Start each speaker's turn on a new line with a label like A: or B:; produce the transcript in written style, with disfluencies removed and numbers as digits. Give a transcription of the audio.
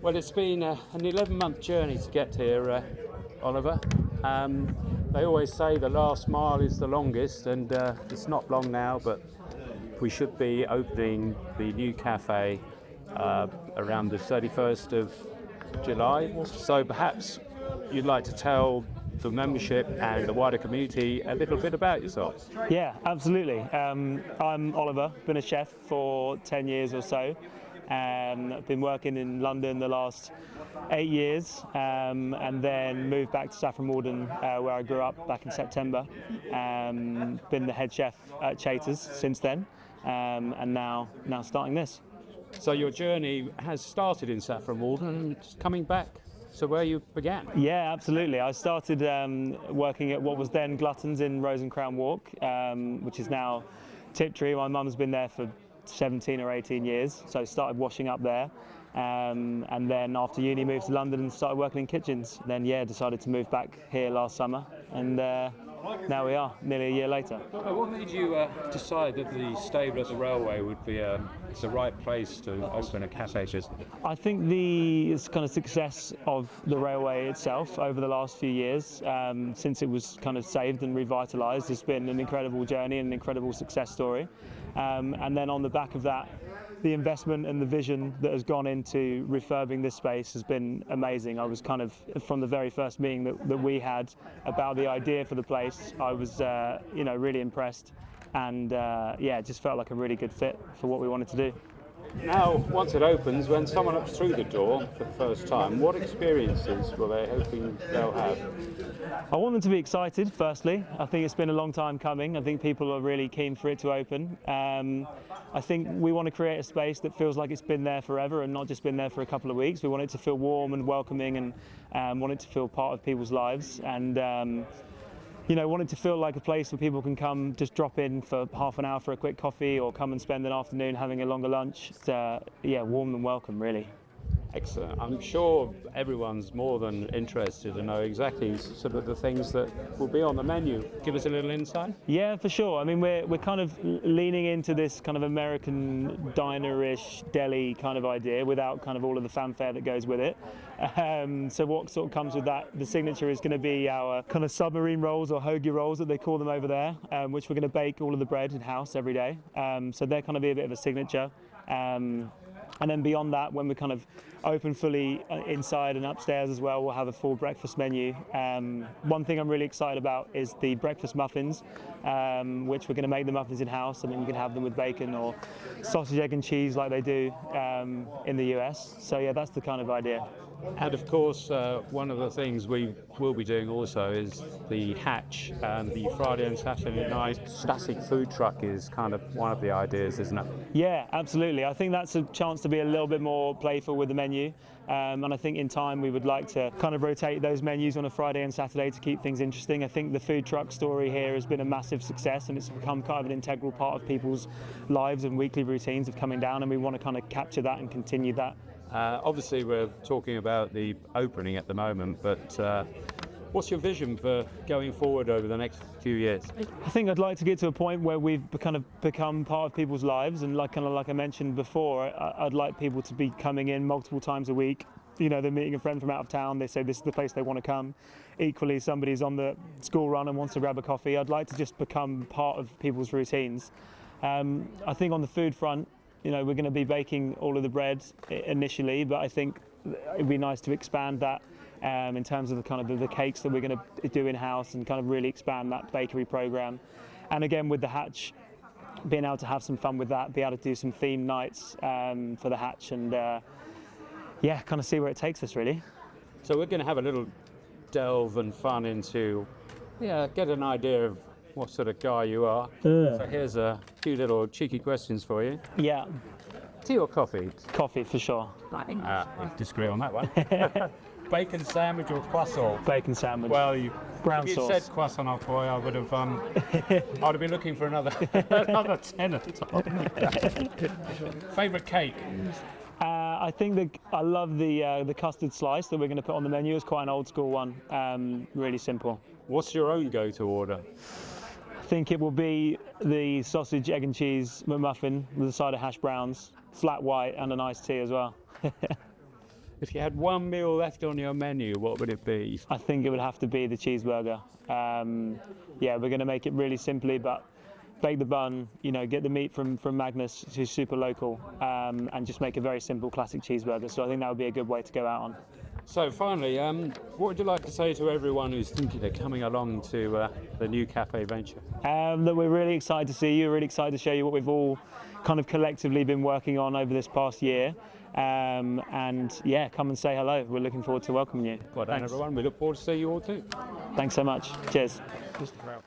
A: Well, it's been an 11-month journey to get here, Oliver. They always say the last mile is the longest, and it's not long now, but we should be opening the new cafe around the 31st of July. So perhaps you'd like to tell the membership and the wider community a little bit about yourself.
B: Yeah, absolutely. I'm Oliver, been a chef for 10 years or so. I've been working in London the last 8 years, and then moved back to Saffron Walden, where I grew up back in September. Been the head chef at Chater's since then, and now starting this.
A: So your journey has started in Saffron Walden and it's coming back to where you began.
B: Yeah, absolutely. I started working at what was then Glutton's in Rose and Crown Walk, which is now Tiptree. My mum's been there for 17 or 18 years, so I started washing up there, and then after uni moved to London and started working in kitchens. Then decided to move back here last summer, and now we are nearly a year later.
A: What made you decide that the stable at the railway would be the right place to open a cafe business?
B: I think the kind of success of the railway itself over the last few years, since it was kind of saved and revitalised, has been an incredible journey and an incredible success story. And then on the back of that, the investment and the vision that has gone into refurbing this space has been amazing. I was kind of, from the very first meeting that we had about the idea for the place, I was really impressed, and it just felt like a really good fit for what we wanted to do.
A: Now, once it opens, when someone ups through the door for the first time, what experiences were they hoping they'll have?
B: I want them to be excited, firstly. I think it's been a long time coming. I think people are really keen for it to open. I think we want to create a space that feels like it's been there forever and not just been there for a couple of weeks. We want it to feel warm and welcoming, and want it to feel part of people's lives. And want it to feel like a place where people can come, just drop in for half an hour for a quick coffee, or come and spend an afternoon having a longer lunch. Warm and welcome, really.
A: Excellent. I'm sure everyone's more than interested to know exactly sort of the things that will be on the menu. Give us a little insight.
B: Yeah, for sure. I mean, we're kind of leaning into this kind of American diner-ish deli kind of idea without kind of all of the fanfare that goes with it. So what sort of comes with that, the signature is going to be our kind of submarine rolls, or hoagie rolls that they call them over there, which we're going to bake all of the bread in-house every day. So they're kind of be a bit of a signature. And then beyond that, when we kind of open fully inside and upstairs as well, we'll have a full breakfast menu. One thing I'm really excited about is the breakfast muffins, which we're going to make the muffins in-house, and then you can have them with bacon or sausage, egg and cheese like they do in the US. So yeah, that's the kind of idea.
A: And of course, one of the things we will be doing also is the Hatch, and the Friday and Saturday night static food truck is kind of one of the ideas, isn't it?
B: Yeah, absolutely. I think that's a chance to be a little bit more playful with the menu, and I think in time we would like to kind of rotate those menus on a Friday and Saturday to keep things interesting. I think the food truck story here has been a massive success, and it's become kind of an integral part of people's lives and weekly routines of coming down, and we want to kind of capture that and continue that.
A: Obviously, we're talking about the opening at the moment, but what's your vision for going forward over the next few years?
B: I think I'd like to get to a point where we've kind of become part of people's lives, and like I mentioned before, I'd like people to be coming in multiple times a week. They're meeting a friend from out of town, they say this is the place they want to come. Equally, somebody's on the school run and wants to grab a coffee. I'd like to just become part of people's routines. I think on the food front, we're going to be baking all of the bread initially, but I think it'd be nice to expand that in terms of the kind of the cakes that we're going to do in-house, and kind of really expand that bakery program. And again, with the Hatch, being able to have some fun with that, be able to do some themed nights for the Hatch, and kind of see where it takes us, really.
A: So we're going to have a little delve and fun into, get an idea of what sort of guy you are. So here's a few little cheeky questions for you.
B: Yeah.
A: Tea or coffee?
B: Coffee, for sure.
A: We disagree on that one. Bacon sandwich or croissant?
B: Bacon sandwich.
A: Well,
B: brown
A: if you
B: sauce.
A: said croissant, oh boy, I would have. I'd have been looking for another 10 at the top. Favourite cake?
B: I think I love the custard slice that we're going to put on the menu. It's quite an old school one, really simple.
A: What's your own go-to order?
B: I think it will be the sausage, egg and cheese McMuffin with a side of hash browns, flat white, and an iced tea as well.
A: If you had one meal left on your menu, what would it be?
B: I think it would have to be the cheeseburger. Yeah, we're going to make it really simply, but bake the bun, you know, get the meat from Magnus, who's super local, and just make a very simple classic cheeseburger. So I think that would be a good way to go out on.
A: So finally, what would you like to say to everyone who's thinking of coming along to the new cafe venture?
B: That we're really excited to see you, really excited to show you what we've all kind of collectively been working on over this past year. And yeah, come and say hello. We're looking forward to welcoming you.
A: Well done, everyone. We look forward to seeing you all too.
B: Thanks so much. Cheers.
A: Mr. Kraut.